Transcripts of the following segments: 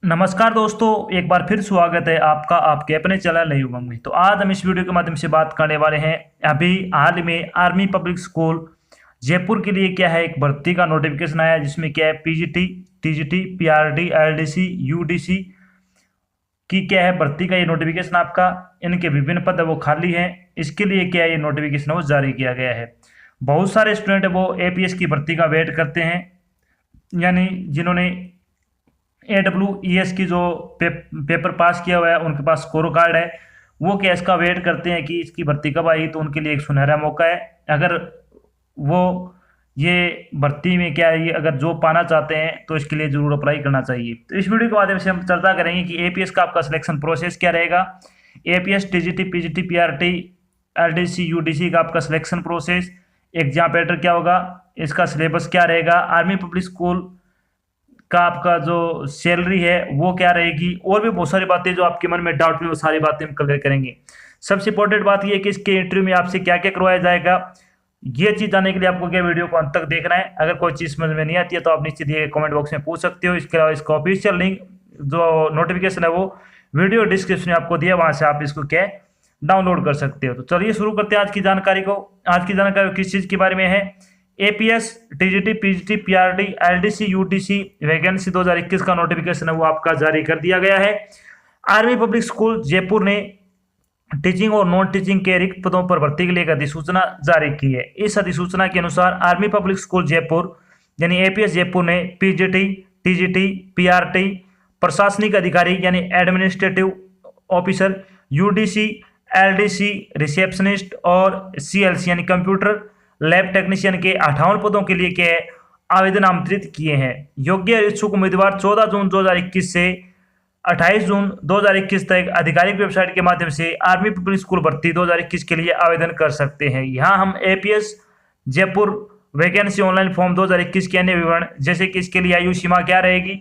नमस्कार दोस्तों, एक बार फिर स्वागत है आपका आपके अपने चैनल नई उमंग में। तो आज हम इस वीडियो के माध्यम से बात करने वाले हैं। अभी हाल में आर्मी पब्लिक स्कूल जयपुर के लिए क्या है, एक भर्ती का नोटिफिकेशन आया जिसमें क्या है PGT, TGT, PRD, LDC, UDC की क्या है भर्ती का ये नोटिफिकेशन आपका। इनके विभिन्न पद है वो खाली हैं। इसके लिए क्या है ये नोटिफिकेशन वो जारी किया गया है। बहुत सारे स्टूडेंट वो एपीएस की भर्ती का वेट करते हैं, यानी जिन्होंने AWES की जो पेपर पास किया हुआ है, उनके पास स्कोर कार्ड है, वो क्या इसका वेट करते हैं कि इसकी भर्ती कब आई। तो उनके लिए एक सुनहरा मौका है। अगर वो ये भर्ती में क्या है, ये अगर जॉब पाना चाहते हैं तो इसके लिए जरूर अप्लाई करना चाहिए। तो इस वीडियो के माध्यम से हम चर्चा करेंगे कि एपीएस का आपका सिलेक्शन प्रोसेस क्या रहेगा। APS, TGT, PGT, PRT, LDC, UDC का आपका सिलेक्शन प्रोसेस, एग्जाम पैटर्न क्या होगा, इसका सिलेबस क्या रहेगा, आर्मी पब्लिक स्कूल का आपका जो सैलरी है वो क्या रहेगी, और भी बहुत सारी बातें जो आपके मन में डाउट में, वो सारी बातें हम क्लियर करेंगे। सबसे इंपॉर्टेंट बात ये है कि इसके इंटरव्यू में आपसे क्या क्या करवाया जाएगा। ये चीज़ जानने के लिए आपको क्या वीडियो को अंत तक देखना है। अगर कोई चीज़ समझ में नहीं आती है तो आप नीचे दिए कमेंट बॉक्स में पूछ सकते हो। इसके अलावा इसका ऑफिशियल लिंक जो नोटिफिकेशन है वो वीडियो डिस्क्रिप्शन में आपको दिया, वहाँ से आप इसको क्या डाउनलोड कर सकते हो। तो चलिए शुरू करते हैं आज की जानकारी को। आज की जानकारी किस चीज़ के बारे में है, APS, TGT, PGT, PRD, LDC, UDC vacancy 2021 का नोटिफिकेशन है वो आपका जारी कर दिया गया है। आर्मी पब्लिक स्कूल जयपुर ने टीचिंग और नॉन टीचिंग के रिक्त पदों पर भर्ती के लिए एक अधिसूचना जारी की है। इस अधिसूचना के अनुसार आर्मी पब्लिक स्कूल जयपुर यानी एपीएस जयपुर ने पीजीटी, टीजीटी, पीआरटी, प्रशासनिक अधिकारी यानी administrative officer, UDC, LDC, receptionist और सीएलसी यानी कंप्यूटर लैब टेक्नीशियन के 58 पदों के लिए के आवेदन आमंत्रित किए हैं। योग्य इच्छुक उम्मीदवार 14 जून 2021 से 28 जून 2021 तक आधिकारिक वेबसाइट के माध्यम से आर्मी पब्लिक स्कूल भर्ती 2021 के लिए आवेदन कर सकते हैं। यहाँ हम APS Jaipur vacancy online form 2021 के अन्य विवरण, जैसे कि इसके लिए आयु सीमा क्या रहेगी,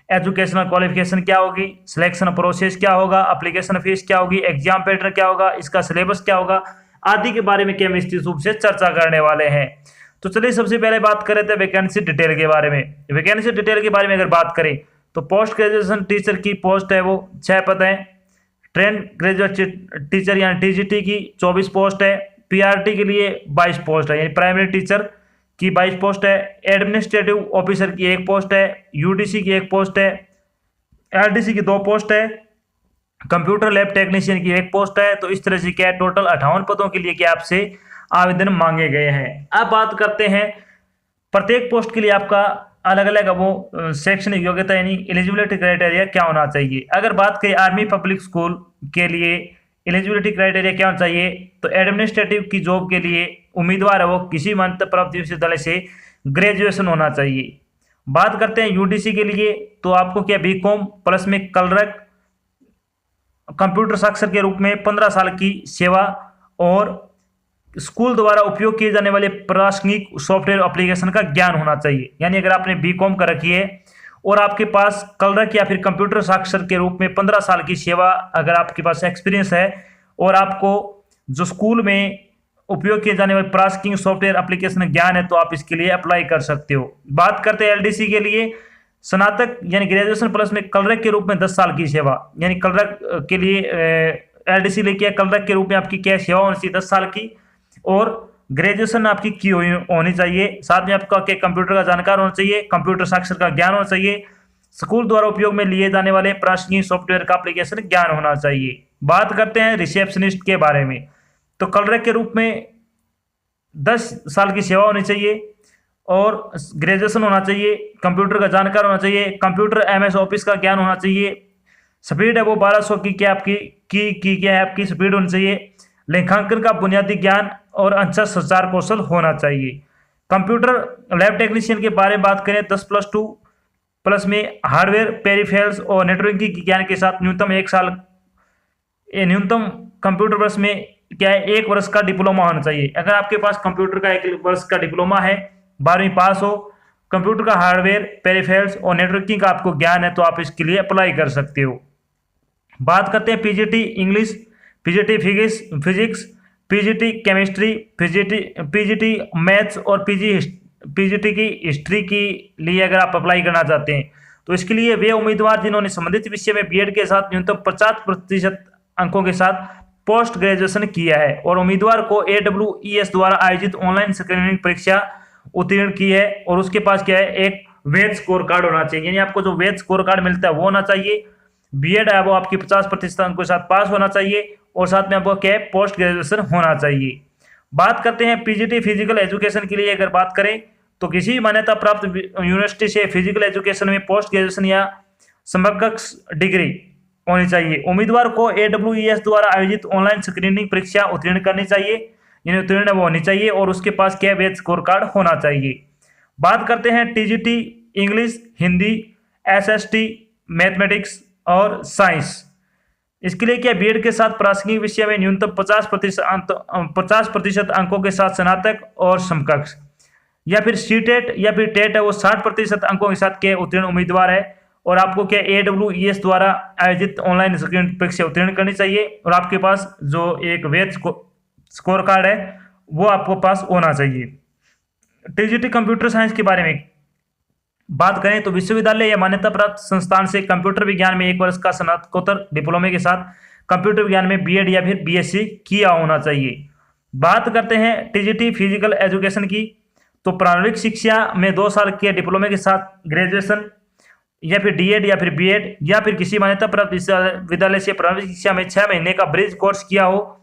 एजुकेशनल क्वालिफिकेशन क्या होगी, सिलेक्शन प्रोसेस क्या होगा, एप्लीकेशन फीस क्या होगी, एग्जाम पैटर्न क्या होगा, इसका सिलेबस क्या होगा आदि के बारे में क्या विस्तृत रूप से चर्चा करने वाले हैं। तो चलिए सबसे पहले बात करें थे वैकेंसी डिटेल के बारे में। वैकेंसी डिटेल के बारे में अगर बात करें तो पोस्ट ग्रेजुएशन टीचर की पोस्ट है वो 6 पद है। ट्रेन ग्रेजुएट टीचर यानी टीजीटी की 24 पोस्ट है। पीआरटी के लिए 22 पोस्ट है, यानी प्राइमरी टीचर की 22 पोस्ट है। एडमिनिस्ट्रेटिव ऑफिसर की 1 पोस्ट है। यूडीसी की 1 पोस्ट है। एलडीसी की 2 पोस्ट है। कंप्यूटर लैब टेक्नीशियन की 1 पोस्ट है। तो इस तरह से क्या टोटल 58 पदों के लिए क्या आपसे आवेदन मांगे गए हैं। अब बात करते हैं प्रत्येक पोस्ट के लिए आपका अलग अलग वो शैक्षणिक योग्यता यानी एलिजिबिलिटी क्राइटेरिया क्या होना चाहिए। अगर बात करें आर्मी पब्लिक स्कूल के लिए एलिजिबिलिटी क्राइटेरिया क्या होना चाहिए, तो एडमिनिस्ट्रेटिव की जॉब के लिए उम्मीदवार है वो किसी मान्यता प्राप्त विश्वविद्यालय से ग्रेजुएशन होना चाहिए। बात करते हैं यूडीसी के लिए, तो आपको क्या बीकॉम प्लस में कलरक कंप्यूटर साक्षर के रूप में 15 साल की सेवा और स्कूल द्वारा उपयोग किए जाने वाले प्रशासनिक सॉफ्टवेयर एप्लीकेशन का ज्ञान होना चाहिए। यानी अगर आपने बीकॉम कर रखी है और आपके पास कलरक या फिर कंप्यूटर साक्षर के रूप में 15 साल की सेवा अगर आपके पास एक्सपीरियंस है और आपको जो स्कूल में उपयोग किए जाने वाले प्रशासनिक सॉफ्टवेयर एप्लीकेशन ज्ञान है, तो आप इसके लिए अप्लाई कर सकते हो। बात करते हैं एलडीसी के लिए, स्नातक यानी ग्रेजुएशन प्लस में कलरक के रूप में 10 साल की सेवा, यानी कलरक के लिए एलडीसी लेके कलरक के रूप में आपकी क्या सेवा होनी चाहिए 10 साल की, और ग्रेजुएशन आपकी की होनी चाहिए। साथ में आपका क्या कंप्यूटर का जानकार होना चाहिए, कंप्यूटर साक्षर का ज्ञान होना चाहिए, स्कूल द्वारा उपयोग में लिए जाने वाले प्रशासनिक सॉफ्टवेयर का एप्लीकेशन ज्ञान होना चाहिए। बात करते हैं रिसेप्शनिस्ट के बारे में, तो कलरक के रूप में 10 साल की सेवा होनी चाहिए और ग्रेजुएशन होना चाहिए, कंप्यूटर का जानकार होना चाहिए, कंप्यूटर एमएस ऑफिस का ज्ञान होना चाहिए, स्पीड है वो 1200 की क्या आपकी क्या है आपकी स्पीड होनी चाहिए, लेखांकन का बुनियादी ज्ञान और अच्छा संचार कौशल होना चाहिए। कंप्यूटर लैब टेक्नीशियन के बारे में बात करें 10+2 प्लस में हार्डवेयर पेरिफेरल्स और नेटवर्किंग के ज्ञान के साथ न्यूनतम 1 साल न्यूनतम कंप्यूटर वर्ष में क्या है 1 वर्ष का डिप्लोमा होना चाहिए। अगर आपके पास कंप्यूटर का 1 वर्ष का डिप्लोमा है, 12वीं पास हो, कंप्यूटर का हार्डवेयर पेरिफेरल्स और नेटवर्किंग का आपको ज्ञान है, तो आप इसके लिए अप्लाई कर सकते हो। बात करते हैं PGT English, PGT physics, PGT chemistry, PGT maths और पीजीटी की हिस्ट्री के लिए अगर आप अप्लाई करना चाहते हैं तो इसके लिए वे उम्मीदवार जिन्होंने संबंधित विषय में बीएड के साथ न्यूनतम 50% अंकों के साथ पोस्ट ग्रेजुएशन किया है और उम्मीदवार को AWES द्वारा आयोजित ऑनलाइन स्क्रीनिंग परीक्षा उत्तीर्ण की है और उसके पास क्या है, एक वैध स्कोर कार्ड होना चाहिए। यानी आपको जो वैध स्कोर कार्ड मिलता है वो होना चाहिए। बीएड है वो आपकी 50% अंकों के साथ पास होना चाहिए और साथ में आपको क्या है, पोस्ट ग्रेजुएशन होना चाहिए। बात करते हैं पीजीटी फिजिकल एजुकेशन के लिए अगर बात करें तो किसी मान्यता प्राप्त यूनिवर्सिटी से फिजिकल एजुकेशन में पोस्ट ग्रेजुएशन या समकक्ष डिग्री होनी चाहिए। उम्मीदवार को AWES द्वारा आयोजित ऑनलाइन स्क्रीनिंग परीक्षा उत्तीर्ण करनी चाहिए, यानी उत्तीर्ण वो होनी चाहिए और उसके पास क्या वैध स्कोर कार्ड होना चाहिए। बात करते हैं TGT English, Hindi, SST, mathematics और साइंस। इसके लिए क्या बीएड के साथ प्रासंगिक विषय में न्यूनतम 50% अंकों के साथ स्नातक और समकक्ष, या फिर सीटेट या फिर टेट है वो 60% अंकों के साथ के उत्तीर्ण उम्मीदवार है और आपको क्या AWES द्वारा आयोजित ऑनलाइन स्क्रीनिंग परीक्षा उत्तीर्ण करनी चाहिए और आपके पास जो एक वैध स्कोर कार्ड है वो आपको पास होना चाहिए। टीजीटी कंप्यूटर साइंस के बारे में बात करें तो विश्वविद्यालय या मान्यता प्राप्त संस्थान से कंप्यूटर विज्ञान में 1 वर्ष का स्नातकोत्तर डिप्लोमे के साथ कंप्यूटर विज्ञान में बीएड या फिर बीएससी किया होना चाहिए। बात करते हैं टीजीटी फिजिकल एजुकेशन की, तो प्रारंभिक शिक्षा में 2 साल के डिप्लोमे के साथ ग्रेजुएशन या फिर डीएड या फिर बीएड या फिर किसी मान्यता प्राप्त विश्वविद्यालय से प्रारंभिक शिक्षा में 6 महीने का ब्रिज कोर्स किया हो।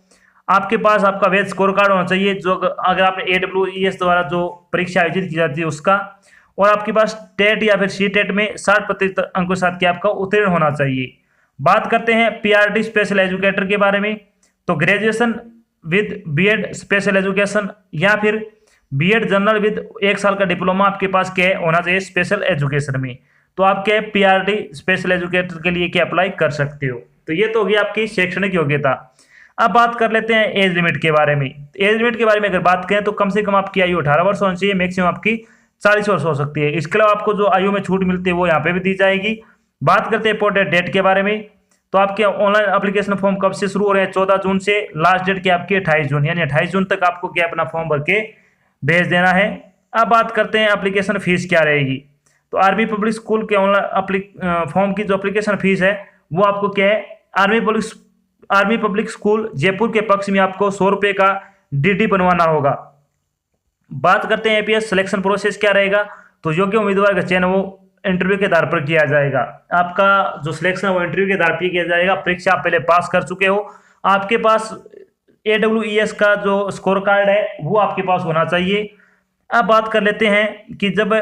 आपके पास आपका वैध स्कोर कार्ड होना चाहिए जो अगर आपने AWES द्वारा जो परीक्षा आयोजित की जाती है उसका, और आपके पास टेट या फिर सीटेट में 60% अंकों के साथ आपका उत्तीर्ण होना चाहिए। बात करते हैं पीआरटी स्पेशल एजुकेटर के बारे में, तो graduation with B Ed special education या फिर बीएड जनरल विद 1 साल का डिप्लोमा आपके पास क्या होना चाहिए स्पेशल एजुकेशन में, तो आप क्या पीआरटी स्पेशल एजुकेटर के लिए क्या अप्लाई कर सकते हो। तो ये तो होगी आपकी शैक्षणिक योग्यता। अब बात कर लेते हैं एज लिमिट के बारे में। एज लिमिट के बारे में अगर बात करें तो कम से कम आपकी आयु 18 वर्ष होनी चाहिए, मैक्सिमम आपकी 40 वर्ष हो सकती है। इसके अलावा आपको जो आयु में छूट मिलती है वो यहाँ पे भी दी जाएगी। बात करते हैं इंपॉर्टेंट डेट के बारे में, तो आपके ऑनलाइन एप्लीकेशन फॉर्म कब से शुरू हो रहे हैं, 14 जून से, लास्ट डेट की आपकी 28 जून, यानी 28 जून तक आपको क्या अपना फॉर्म भर के भेज देना है। अब बात करते हैं एप्लीकेशन फीस क्या रहेगी, तो आर्मी पब्लिक स्कूल के ऑनलाइन फॉर्म की जो एप्लीकेशन फीस है वो आपको क्या है, आर्मी पब्लिक स्कूल जयपुर के पक्ष में आपको 100 रुपये का डीडी बनवाना होगा। बात करते हैं एपीएस सिलेक्शन प्रोसेस क्या रहेगा, तो योग्य उम्मीदवार का चयन वो इंटरव्यू के आधार पर किया जाएगा। आपका जो सिलेक्शन है वो इंटरव्यू के आधार पर किया जाएगा। परीक्षा आप पहले पास कर चुके हो, आपके पास AWES का जो स्कोर कार्ड है वो आपके पास होना चाहिए। अब बात कर लेते हैं कि जब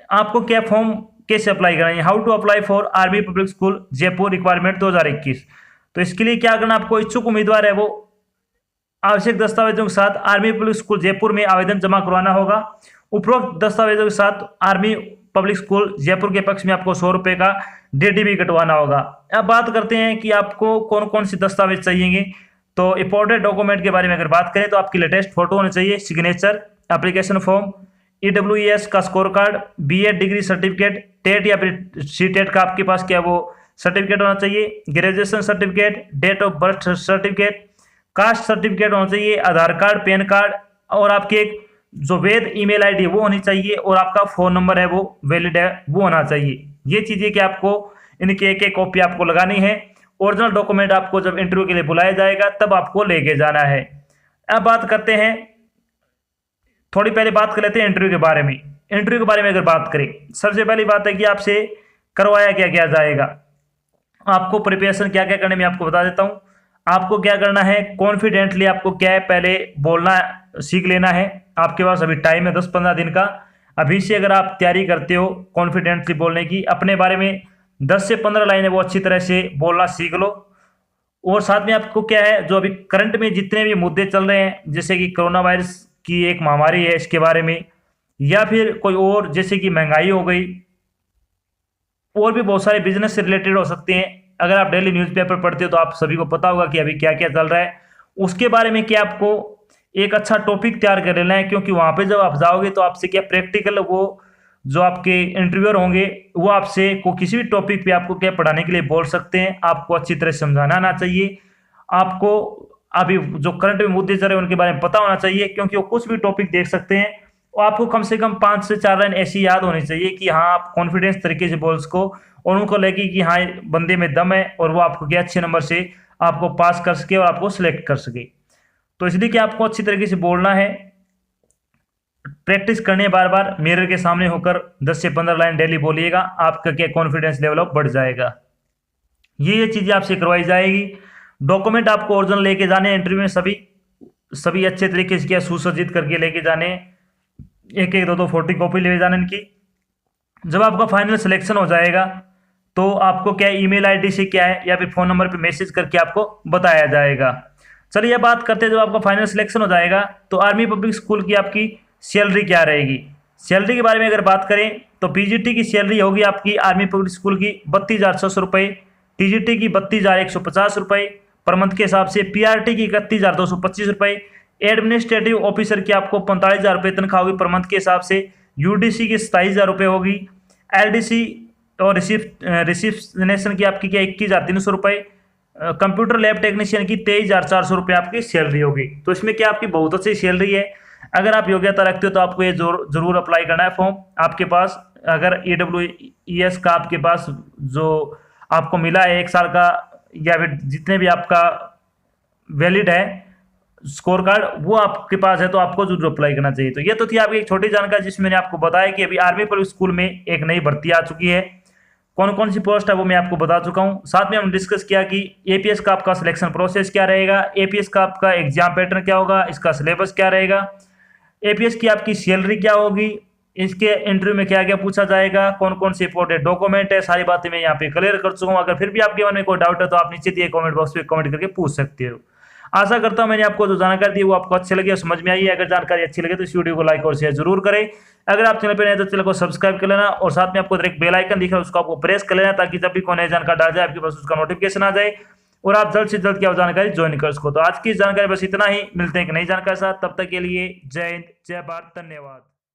आपको क्या फॉर्म कैसे अप्लाई करना है, how to apply for army public school Jaipur requirement 2021। तो इसके लिए क्या करना, आपको इच्छुक उम्मीदवार है वो आवश्यक दस्तावेजों के साथ आर्मी पब्लिक स्कूल जयपुर में आवेदन जमा करवाना होगा। उपरोक्त दस्तावेजों के साथ आर्मी पब्लिक स्कूल जयपुर के पक्ष में आपको 100 रुपये का डीडी भी कटवाना होगा। अब बात करते हैं कि आपको कौन कौन से दस्तावेज चाहिए, तो इंपॉर्टेंट डॉक्यूमेंट के बारे में अगर बात करें तो आपकी लेटेस्ट फोटो होनी चाहिए, सिग्नेचर, एप्लीकेशन फॉर्म, AWES का score card, B Ed degree certificate, TET या फिर सीटेट का आपके पास क्या वो सर्टिफिकेट होना चाहिए, graduation certificate, date of birth certificate, caste certificate होना चाहिए, आधार कार्ड, पैन कार्ड, और आपके एक जो वैध ईमेल आईडी वो होनी चाहिए, और आपका फ़ोन नंबर है वो वैलिड है वो होना चाहिए। ये चीज़ें कि आपको इनकी एक एक कॉपी आपको लगानी है। ओरिजिनल डॉक्यूमेंट आपको जब इंटरव्यू के लिए बुलाया जाएगा तब आपको लेके जाना है। अब बात करते हैं, थोड़ी पहले बात कर लेते हैं इंटरव्यू के बारे में। इंटरव्यू के बारे में अगर बात करें, सबसे पहली बात है कि आपसे करवाया क्या क्या जाएगा, आपको प्रिपरेशन क्या क्या करने में आपको बता देता हूँ। आपको क्या करना है, कॉन्फिडेंटली आपको क्या है पहले बोलना सीख लेना है। आपके पास अभी टाइम है 10-15 दिन का, अभी से अगर आप तैयारी करते हो कॉन्फिडेंटली बोलने की, अपने बारे में 10 से 15 लाइनें वो अच्छी तरह से बोलना सीख लो। और साथ में आपको क्या है, जो अभी करंट में जितने भी मुद्दे चल रहे हैं, जैसे कि कोरोना वायरस की एक महामारी है इसके बारे में, या फिर कोई और जैसे कि महंगाई हो गई, और भी बहुत सारे बिजनेस से रिलेटेड हो सकते हैं। अगर आप डेली न्यूज़पेपर पढ़ते हो तो आप सभी को पता होगा कि अभी क्या क्या चल रहा है, उसके बारे में क्या आपको एक अच्छा टॉपिक तैयार कर लेना है, क्योंकि वहाँ पे जब आप जाओगे तो आपसे क्या प्रैक्टिकल वो जो आपके इंटरव्यूअर होंगे वो आपसे को किसी भी टॉपिक पे आपको क्या पढ़ाने के लिए बोल सकते हैं। आपको अच्छी तरह समझाना आना चाहिए, आपको अभी जो करंट में मुद्दे चल रहे हैं उनके बारे में पता होना चाहिए, क्योंकि वो कुछ भी टॉपिक देख सकते हैं आपको कम से कम 5 से 4 लाइन ऐसी याद होनी चाहिए कि हाँ आप कॉन्फिडेंस तरीके से बोल सको और उनको लगे कि हाँ बंदे में दम है और वो आपको क्या अच्छे नंबर से आपको पास कर सके और आपको सिलेक्ट कर सके। तो इसलिए कि आपको अच्छी तरीके से बोलना है, प्रैक्टिस करनी है बार बार, मिरर के सामने होकर 10 से 15 लाइन डेली बोलिएगा, आपका क्या कॉन्फिडेंस लेवल बढ़ जाएगा। ये चीज़ें आपसे करवाई जाएगी। डॉक्यूमेंट आपको ओरिजिनल लेके जाने इंटरव्यू में, सभी अच्छे तरीके से क्या सुसज्जित करके लेके जाने, एक एक दो फोटो कॉपी ले जाने इनकी। जब आपका फाइनल सिलेक्शन हो जाएगा तो आपको क्या ईमेल आईडी से क्या है या फिर फ़ोन नंबर पे मैसेज करके आपको बताया जाएगा। चलिए बात करते हैं, जब आपका फाइनल सिलेक्शन हो जाएगा तो आर्मी पब्लिक स्कूल की आपकी सैलरी क्या रहेगी। सैलरी के बारे में अगर बात करें तो पीजीटी की सैलरी होगी आपकी आर्मी पब्लिक स्कूल की 32,600 रुपये, टीजीटी की 32,150 रुपये पर मंथ के हिसाब से, पीआरटी की 31,225 रुपये, एडमिनिस्ट्रेटिव ऑफिसर की आपको 45,000 रुपये तनख्वाह होगी पर मंथ के हिसाब से, यूडीसी की 27,000 रुपये होगी, एलडीसी और रिसिप्शनेशन की आपकी क्या 21,300 रुपये, कंप्यूटर लैब टेक्नीशियन की 23,400 रुपये आपकी सैलरी होगी। तो इसमें क्या आपकी बहुत अच्छी सैलरी है। अगर आप योग्यता रखते हो तो आपको ये जरूर अप्लाई करना है फॉर्म। आपके पास अगर EWES का आपके पास जो आपको मिला है 1 साल का या फिर जितने भी आपका वैलिड है स्कोर कार्ड वो आपके पास है तो आपको जरूर अप्लाई करना चाहिए। तो ये तो थी आपकी एक छोटी जानकारी जिसमें मैंने आपको बताया कि अभी आर्मी पब्लिक स्कूल में एक नई भर्ती आ चुकी है। कौन कौन सी पोस्ट है वो मैं आपको बता चुका हूँ। साथ में हमने डिस्कस किया कि एपीएस का आपका सिलेक्शन प्रोसेस क्या रहेगा, एपीएस का आपका एग्जाम पैटर्न क्या होगा, इसका सिलेबस क्या रहेगा, एपीएस की आपकी सैलरी क्या होगी, इसके इंटरव्यू में क्या क्या पूछा जाएगा, कौन कौन से इंपॉर्टेंट डॉक्यूमेंट है, सारी बातें मैं यहाँ पे क्लियर कर चुका हूँ। अगर फिर भी आपके मन में कोई डाउट है तो आप नीचे दिए कमेंट बॉक्स में कमेंट करके पूछ सकते हो। आशा करता हूँ मैंने आपको जो जानकारी दी वो आपको अच्छी लगी और समझ में आई है। अगर जानकारी अच्छी लगे तो इस वीडियो को लाइक और शेयर जरूर करें। अगर आप चैनल पर नए तो चैनल को सब्सक्राइब कर लेना और साथ में आपको एक बेल आइकन दिख रहा है उसको आपको प्रेस कर लेना ताकि जब भी कोई नई जानकारी डाल जाए आपके पास उसका नोटिफिकेशन आ जाए और आप जल्द से जल्द क्या जानकारी ज्वाइन कर सको। तो आज की जानकारी बस इतना ही, मिलते हैं एक नई जानकारी के साथ, तब तक के लिए जय हिंद, जय भारत, धन्यवाद।